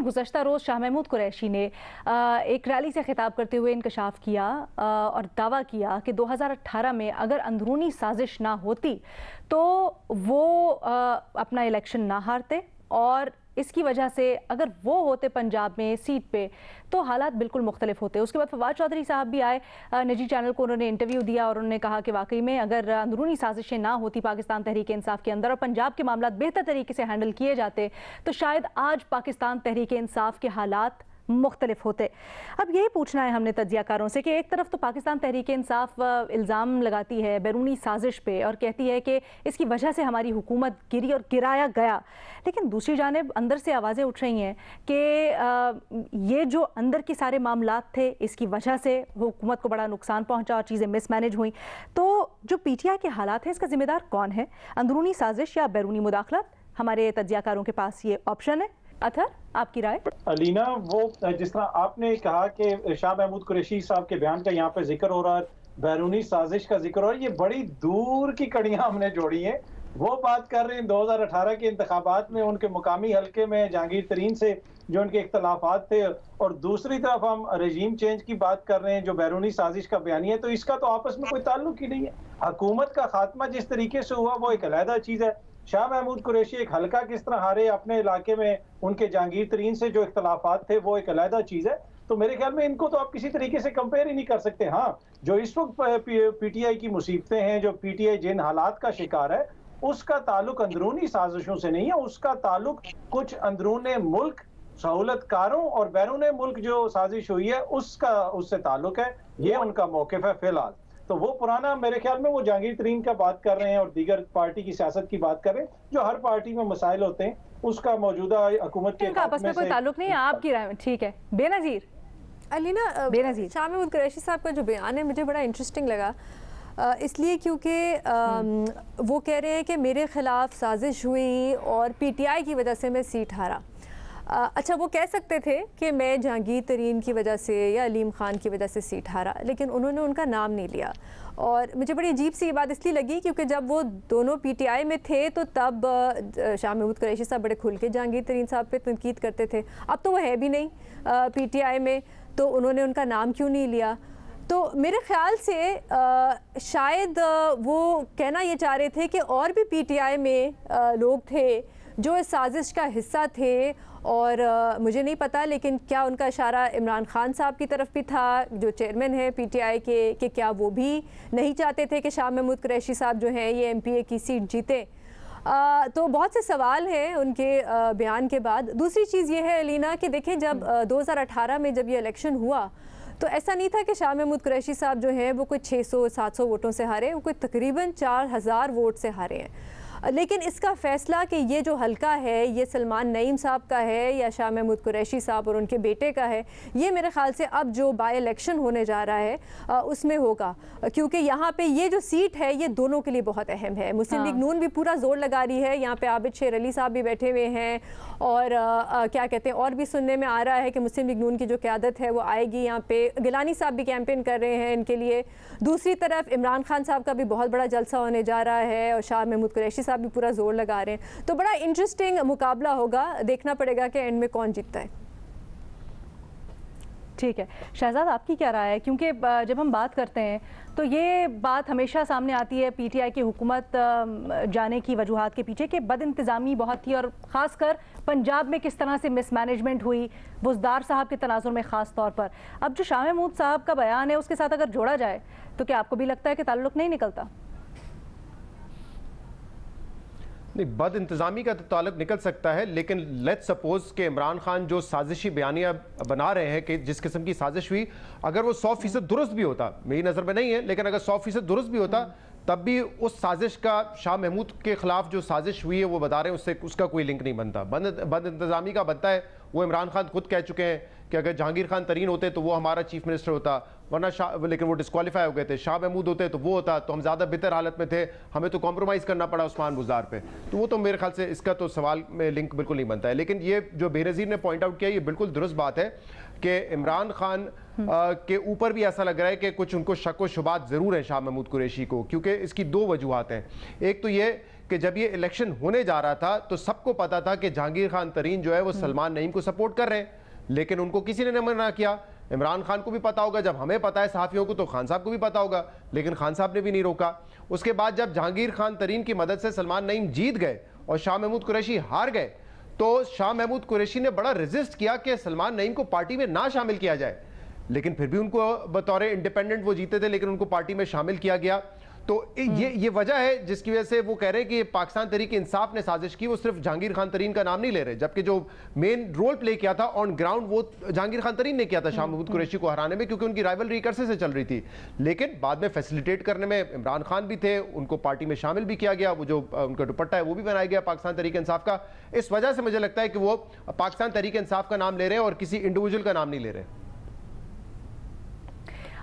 गुज़श्ता रोज़ शाह महमूद कुरैशी ने एक रैली से खिताब करते हुए इंकशाफ किया और दावा किया कि 2018 में अगर अंदरूनी साजिश ना होती तो वो अपना इलेक्शन ना हारते, और इसकी वजह से अगर वो होते पंजाब में सीट पे तो हालात बिल्कुल मुख्तलिफ होते। उसके बाद फवाद चौधरी साहब भी आए, निजी चैनल को उन्होंने इंटरव्यू दिया और उन्होंने कहा कि वाकई में अगर अंदरूनी साजिशें ना होती पाकिस्तान तहरीक इंसाफ के अंदर और पंजाब के मामला बेहतर तरीके से हैंडल किए जाते तो शायद आज पाकिस्तान तहरीक इंसाफ के हालात मुख्तलिफ होते। अब यही पूछना है हमने तज्जियाकारों से कि एक तरफ तो पाकिस्तान तहरीक इंसाफ इल्ज़ाम लगाती है बैरूनी साजिश पे और कहती है कि इसकी वजह से हमारी हुकूमत गिरी और गिराया गया, लेकिन दूसरी जानिब अंदर से आवाज़ें उठ रही हैं कि ये जो अंदर के सारे मामलात थे इसकी वजह से हुकूमत को बड़ा नुकसान पहुँचा और चीज़ें मिसमैनेज हुई। तो जो PTI के हालात हैं इसका जिम्मेदार कौन है, अंदरूनी साजिश या बैरूनी मुदाखलत? हमारे तज्जियाकारों के पास ये ऑप्शन है। अतहर, आपकी राय? अलीना, वो जिस तरह आपने कहा कि शाह महमूद कुरैशी साहब के बयान का यहाँ पे जिक्र हो रहा है, बैरूनी साजिश का जिक्र हो रहा है, ये बड़ी दूर की कड़ियां हमने जोड़ी हैं। वो बात कर रहे हैं 2018 के इंतखाबात में उनके मुकामी हल्के में जहांगीर तरीन से जो उनके इख्तलाफात थे, और दूसरी तरफ हम रजीम चेंज की बात कर रहे हैं जो बैरूनी साजिश का बयानी है। तो इसका तो आपस में कोई ताल्लुक ही नहीं है। हुकूमत का खात्मा जिस तरीके से हुआ वो एक अलहदा चीज़ है। शाह महमूद कुरैशी एक हल्का किस तरह हारे अपने इलाके में, उनके जहांगीर तरीन से जो इख्तलाफात थे वो एक अलहदा चीज़ है। तो मेरे ख्याल में इनको तो आप किसी तरीके से कंपेयर ही नहीं कर सकते। हाँ, जो इस वक्त PTI की मुसीबतें हैं, जो PTI जिन हालात का शिकार है, उसका ताल्लुक अंदरूनी साजिशों से नहीं है, उसका ताल्लुक कुछ अंदरून मुल्क सहूलतकारों और बैरून मुल्क जो साजिश हुई है उससे ताल्लुक है। ये उनका मौक़िफ़ है फिलहाल। तो वो पुराना, मेरे ख्याल में वो जहांगीर तरीन का बात कर रहे हैं और दीगर पार्टी की सियासत की बात कर रहे हैं। जो हर पार्टी में मसाइल होते हैं उसका मौजूदा हुकूमत के आपस में कोई ताल्लुक नहीं है। आपकी राय में ठीक है। बेनज़ीर, अलीना, बेनज़ीर, शाह महमूद कुरैशी साहब का जो बयान है मुझे बड़ा इंटरेस्टिंग लगा, इसलिए क्योंकि वो कह रहे हैं कि मेरे ख़िलाफ़ साजिश हुई और PTI की वजह से मैं सीट हारा। अच्छा, वो कह सकते थे कि मैं जहांगीर तरीन की वजह से या अलीम ख़ान की वजह से सीट हारा, लेकिन उन्होंने उनका नाम नहीं लिया। और मुझे बड़ी अजीब सी ये बात इसलिए लगी क्योंकि जब वो दोनों PTI में थे तो तब शाह महमूद कुरैशी साहब बड़े खुल के जहांगीर तरीन साहब पे तनकीद करते थे। अब तो वो है भी नहीं PTI में, तो उन्होंने उनका नाम क्यों नहीं लिया? तो मेरे ख़्याल से शायद वो कहना ये चाह रहे थे कि और भी PTI में लोग थे जो इस साजिश का हिस्सा थे, और मुझे नहीं पता लेकिन क्या उनका इशारा इमरान खान साहब की तरफ भी था जो चेयरमैन है PTI के, कि क्या वो भी नहीं चाहते थे कि शाह महमूद कुरैशी साहब जो हैं ये MPA की सीट जीते? तो बहुत से सवाल हैं उनके बयान के बाद। दूसरी चीज़ ये है अलीना कि देखें, जब 2018 में जब ये इलेक्शन हुआ तो ऐसा नहीं था कि शाह महमूद कुरैशी साहब जो हैं वो कोई 600-700 वोटों से हारे, वो कोई तकरीबन 4000 वोट से हारे हैं। लेकिन इसका फ़ैसला कि ये जो हल्का है ये सलमान नईम साहब का है या शाह महमूद कुरैशी साहब और उनके बेटे का है, ये मेरे ख़्याल से अब जो बाई इलेक्शन होने जा रहा है उसमें होगा, क्योंकि यहाँ पे ये जो सीट है ये दोनों के लिए बहुत अहम है। मुस्लिम लीग नून भी पूरा जोर लगा रही है, यहाँ पे आबिद शेर अली साहब भी बैठे हुए हैं, और क्या कहते हैं, और भी सुनने में आ रहा है कि मुस्लिम लीग नून की जो क़यादत है वो आएगी यहाँ पे। गिलानी साहब भी कैंपेन कर रहे हैं इनके लिए। दूसरी तरफ इमरान खान साहब का भी बहुत बड़ा जलसा होने जा रहा है और शाह महमूद कुरैशी साहब भी पूरा जोर लगा रहे हैं। तो बड़ा इंटरेस्टिंग मुकाबला होगा, देखना पड़ेगा कि एंड में कौन जीतता है। ठीक है शहजाद, आपकी क्या राय है? क्योंकि जब हम बात करते हैं तो ये बात हमेशा सामने आती है PTI की हुकूमत जाने की वजूहात के पीछे कि बद इंतज़ामी बहुत थी, और ख़ासकर पंजाब में किस तरह से मिसमैनेजमेंट हुई बुज़दार साहब के तनाजुर में ख़ास तौर पर। अब जो शाह महमूद साहब का बयान है उसके साथ अगर जोड़ा जाए तो क्या आपको भी लगता है कि ताल्लुक़ नहीं निकलता? नहीं, बद इंतज़ामी का तो ताल्लुक निकल सकता है, लेकिन लेट्स सपोज कि इमरान खान जो साजिशी बयानियाँ बना रहे हैं कि जिस किस्म की साजिश हुई, अगर वो 100% दुरुस्त भी होता, मेरी नज़र में नहीं है, लेकिन अगर 100% दुरुस्त भी होता तब भी उस साजिश का शाह महमूद के ख़िलाफ़ जो साजिश हुई है वो बता रहे हैं उससे उसका कोई लिंक नहीं बनता। बद इंतज़ामी का बनता है। वो इमरान खान खुद कह चुके हैं कि अगर जहांगीर खान तरीन होते तो वो हमारा चीफ मिनिस्टर होता, वरना लेकिन वो डिस्क्वालीफाई हो गए थे। शाह महमूद होते तो वो होता, तो हम ज़्यादा बेहतर हालत में थे, हमें तो कॉम्प्रोमाइज़ करना पड़ा उस्मान बुज़दार पे। तो वो तो मेरे ख्याल से इसका तो सवाल में लिंक बिल्कुल नहीं बनता है। लेकिन ये जो बेनज़ीर ने पॉइंट आउट किया ये बिल्कुल दुरुस्त बात है कि इमरान खान के ऊपर भी ऐसा लग रहा है कि कुछ उनको शक व शुबात ज़रूर है शाह महमूद कुरैशी को, क्योंकि इसकी दो वजूहात हैं। एक तो ये कि जब ये इलेक्शन होने जा रहा था तो सबको पता था कि जहांगीर खान तरीन जो है वो सलमान नईम को सपोर्ट कर रहे हैं, लेकिन उनको किसी ने मना किया। इमरान खान को भी पता होगा, जब हमें पता है सहाफ़ियों को तो खान साहब को भी पता होगा, लेकिन खान साहब ने भी नहीं रोका। उसके बाद जब जहांगीर खान तरीन की मदद से सलमान नईम जीत गए और शाह महमूद कुरैशी हार गए, तो शाह महमूद कुरैशी ने बड़ा रेजिस्ट किया कि सलमान नईम को पार्टी में ना शामिल किया जाए, लेकिन फिर भी उनको बतौर इंडिपेंडेंट वो जीते थे, लेकिन उनको पार्टी में शामिल किया गया। तो ये वजह है जिसकी वजह से वो कह रहे हैं कि पाकिस्तान तहरीक इंसाफ ने साजिश की। वो सिर्फ जहांगीर खान तरीन का नाम नहीं ले रहे, जबकि जो मेन रोल प्ले किया था ऑन ग्राउंड वो जहांगीर खान तरीन ने किया था शाह महमूद कुरैशी को हराने में, क्योंकि उनकी राइवलरी अरसे से चल रही थी। लेकिन बाद में फैसिलिटेट करने में इमरान खान भी थे, उनको पार्टी में शामिल भी किया गया, वो जो उनका दुपट्टा है वो भी बनाया गया पाकिस्तान तहरीक इंसाफ का। इस वजह से मुझे लगता है कि वो पाकिस्तान तहरीक इंसाफ का नाम ले रहे हैं और किसी इंडिविजुअल का नाम नहीं ले रहे।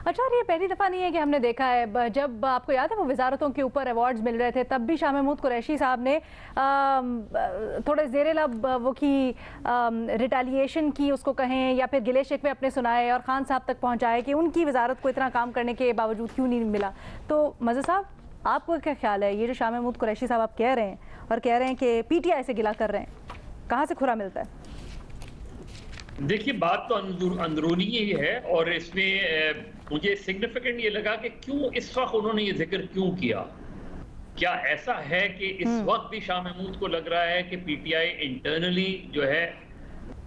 अच्छा, ये पहली दफ़ा नहीं है कि हमने देखा है, जब आपको याद है वो वजारतों के ऊपर अवार्ड्स मिल रहे थे तब भी शाह महमूद कुरैशी साहब ने थोड़े ज़ेरे लब वो की रिटेलिएशन की उसको कहें या फिर गिले शिकवे अपने सुनाए और खान साहब तक पहुंचाए कि उनकी वजारत को इतना काम करने के बावजूद क्यों नहीं मिला। तो मज़हर साहब, आपको क्या ख्याल है, ये जो शाह महमूद कुरैशी साहब आप कह रहे हैं और कह रहे हैं कि PTI से गिला कर रहे हैं, कहाँ से खुरा मिलता है? देखिए, बात तो अंदरूनी ही है और इसमें मुझे सिग्निफिकेंट ये लगा कि क्यों इस वक्त उन्होंने ये जिक्र क्यों किया। क्या ऐसा है कि इस वक्त भी शाह महमूद को लग रहा है कि PTI इंटरनली जो है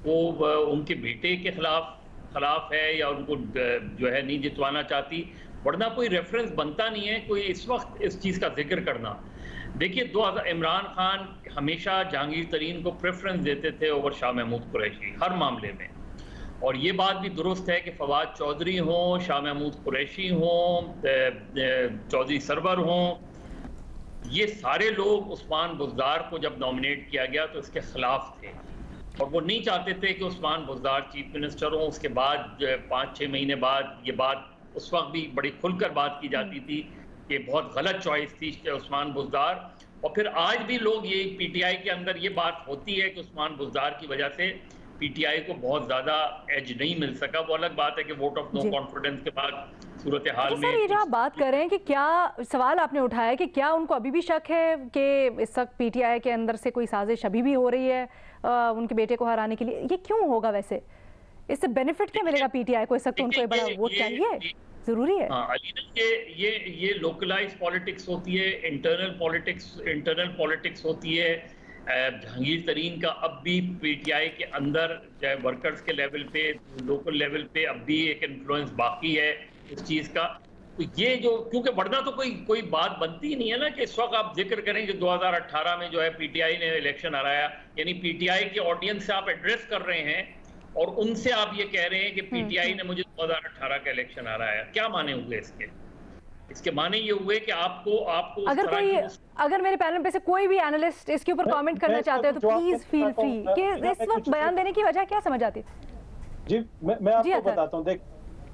वो उनके बेटे के खिलाफ है या उनको जो है नहीं जितवाना चाहती, वरना कोई रेफरेंस बनता नहीं है कोई इस वक्त इस चीज़ का जिक्र करना। देखिए, 2000 इमरान खान हमेशा जहांगीर तरीन को प्रेफरेंस देते थे ओवर शाह महमूद कुरैशी हर मामले में, और ये बात भी दुरुस्त है कि फवाद चौधरी हों, शाह महमूद कुरैशी हों, चौधरी सरवर हों, ये सारे लोग उस्मान बुज़दार को जब नॉमिनेट किया गया तो इसके खिलाफ थे और वो नहीं चाहते थे कि उस्मान बुज़दार चीफ मिनिस्टर हों। उसके बाद 5-6 महीने बाद ये बात उस वक्त भी बड़ी खुलकर बात की जाती थी कि बहुत गलत चॉइस थी उस्मान बुज़दार, और फिर आज भी लोग ये PTI के अंदर ये बात होती है कि उस्मान बुज़दार की वजह से PTI को बहुत ज़्यादा एज नहीं मिल सका। वो अलग बात है कि वोट ऑफ नो कॉन्फिडेंस के बाद सूरत हाल में। ये जो आप बात कर रहे हैं कि क्या सवाल आपने उठाया कि क्या उनको अभी भी शक है कि इस वक्त PTI के अंदर से कोई साजिश अभी भी हो रही है उनके बेटे को हराने के लिए, ये क्यों होगा? वैसे इससे बेनिफिट क्या मिलेगा PTI को? इस वक्त उनको बड़ा वोट चाहिए, जरूरी है। हाँ अलीना, ये लोकलाइज पॉलिटिक्स होती है, इंटरनल पॉलिटिक्स होती है। जहांगीर तरीन का अब भी PTI के अंदर चाहे वर्कर्स के लेवल पे, लोकल लेवल पे अब भी एक इन्फ्लुएंस बाकी है इस चीज़ का। तो ये जो, क्योंकि वरना तो कोई बात बनती ही नहीं है ना कि इस वक्त आप जिक्र करें कि 2018 में जो है PTI ने इलेक्शन हराया, यानी PTI के ऑडियंस से आप एड्रेस कर रहे हैं और उनसे आप ये कह रहे हैं कि PTI ने मुझे 2018 का इलेक्शन हराया। क्या माने हुए इसके माने ये हुए कि आपको अगर मेरे पैनल पे से कोई भी एनालिस्ट इसके ऊपर कमेंट करना चाहते हैं तो प्लीज फील फ्री कि इस वक्त बयान देने की वजह क्या समझ आती है? जी मैं आपको बताता हूँ। देख,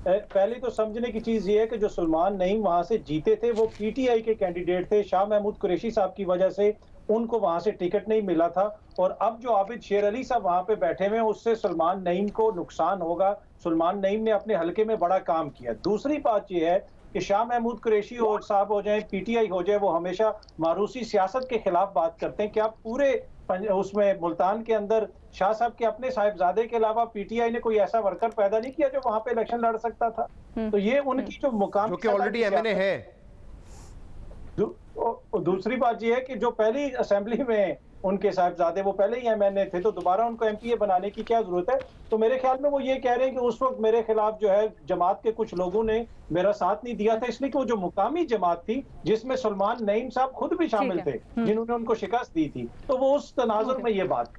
पहले तो समझने की चीज ये है कि जो सलमान नईम वहां से जीते थे वो PTI के कैंडिडेट थे। शाह महमूद कुरैशी साहब की वजह से उनको वहां से टिकट नहीं मिला था, और अब जो आबिद शेर अली साहब वहां पे बैठे हुए हैं उससे सलमान नईम को नुकसान होगा। सलमान नईम ने अपने हलके में बड़ा काम किया। दूसरी बात यह है कि शाह महमूद कुरैशी और साहब हो जाए, PTI हो जाए, वो हमेशा मारूसी सियासत के खिलाफ बात करते हैं। क्या पूरे उसमें मुल्तान के अंदर शाह साहब के अपने साहिबजादे के अलावा PTI ने कोई ऐसा वर्कर पैदा नहीं किया जो वहां पे इलेक्शन लड़ सकता था? तो ये उनकी जो मुकाम ऑलरेडी MNA है। दूसरी बात यह है कि जो पहली असेंबली में उनके साहिबजादे वो पहले ही MNA थे, तो दोबारा उनको MPA बनाने की क्या जरूरत है? तो मेरे ख्याल में वो ये कह रहे हैं कि उस वक्त मेरे खिलाफ जो है जमात के कुछ लोगों ने मेरा साथ नहीं दिया था, इसलिए कि वो जो मुकामी जमात थी जिसमें सलमान नईम साहब खुद भी शामिल थे जिन्होंने उनको शिकस्त दी थी, तो वो उस तनाजुर में ये बात